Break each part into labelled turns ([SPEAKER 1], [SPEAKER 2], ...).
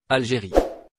[SPEAKER 1] Algérie.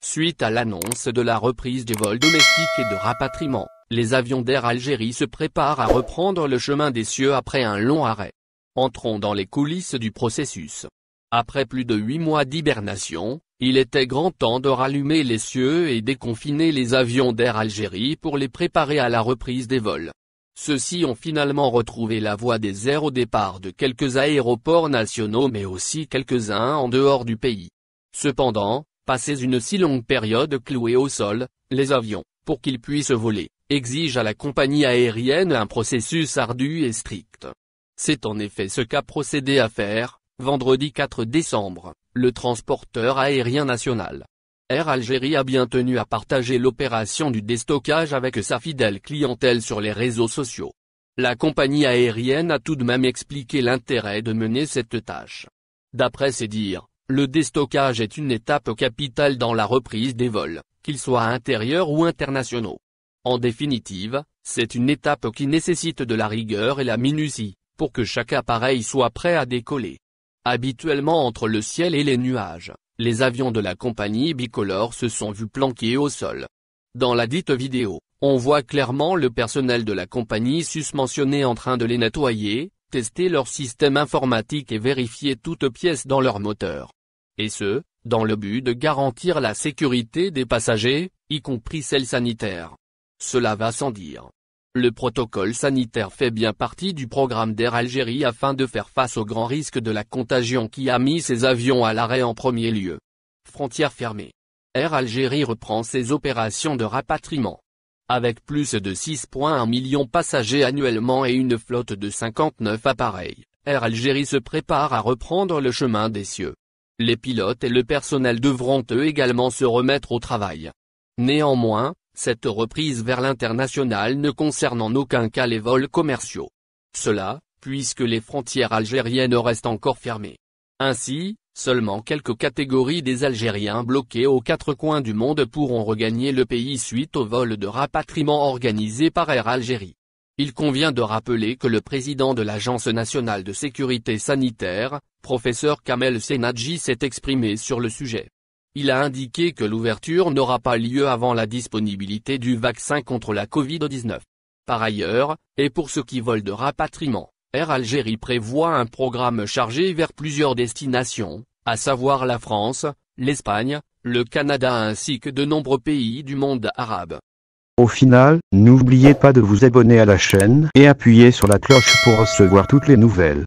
[SPEAKER 1] Suite à l'annonce de la reprise des vols domestiques et de rapatriement, les avions d'Air Algérie se préparent à reprendre le chemin des cieux après un long arrêt. Entrons dans les coulisses du processus. Après plus de 8 mois d'hibernation, il était grand temps de rallumer les cieux et déconfiner les avions d'Air Algérie pour les préparer à la reprise des vols. Ceux-ci ont finalement retrouvé la voie des airs au départ de quelques aéroports nationaux mais aussi quelques-uns en dehors du pays. Cependant, passés une si longue période cloués au sol, les avions, pour qu'ils puissent voler, exigent à la compagnie aérienne un processus ardu et strict. C'est en effet ce qu'a procédé à faire, vendredi 4 décembre, le transporteur aérien national. Air Algérie a bien tenu à partager l'opération du déstockage avec sa fidèle clientèle sur les réseaux sociaux. La compagnie aérienne a tout de même expliqué l'intérêt de mener cette tâche. D'après ses dires, le déstockage est une étape capitale dans la reprise des vols, qu'ils soient intérieurs ou internationaux. En définitive, c'est une étape qui nécessite de la rigueur et la minutie, pour que chaque appareil soit prêt à décoller. Habituellement entre le ciel et les nuages, les avions de la compagnie bicolore se sont vus planqués au sol. Dans la dite vidéo, on voit clairement le personnel de la compagnie susmentionné en train de les nettoyer, tester leur système informatique et vérifier toute pièce dans leur moteur. Et ce, dans le but de garantir la sécurité des passagers, y compris celle sanitaire. Cela va sans dire. Le protocole sanitaire fait bien partie du programme d'Air Algérie afin de faire face au grand risque de la contagion qui a mis ces avions à l'arrêt en premier lieu. Frontières fermées. Air Algérie reprend ses opérations de rapatriement. Avec plus de 6,1 millions de passagers annuellement et une flotte de 59 appareils, Air Algérie se prépare à reprendre le chemin des cieux. Les pilotes et le personnel devront eux également se remettre au travail. Néanmoins, cette reprise vers l'international ne concerne en aucun cas les vols commerciaux. Cela, puisque les frontières algériennes restent encore fermées. Ainsi, seulement quelques catégories des Algériens bloqués aux 4 coins du monde pourront regagner le pays suite au vol de rapatriement organisé par Air Algérie. Il convient de rappeler que le président de l'Agence nationale de sécurité sanitaire, professeur Kamel Senadji s'est exprimé sur le sujet. Il a indiqué que l'ouverture n'aura pas lieu avant la disponibilité du vaccin contre la Covid-19. Par ailleurs, et pour ceux qui volent de rapatriement, Air Algérie prévoit un programme chargé vers plusieurs destinations, à savoir la France, l'Espagne, le Canada ainsi que de nombreux pays du monde arabe.
[SPEAKER 2] Au final, n'oubliez pas de vous abonner à la chaîne et appuyer sur la cloche pour recevoir toutes les nouvelles.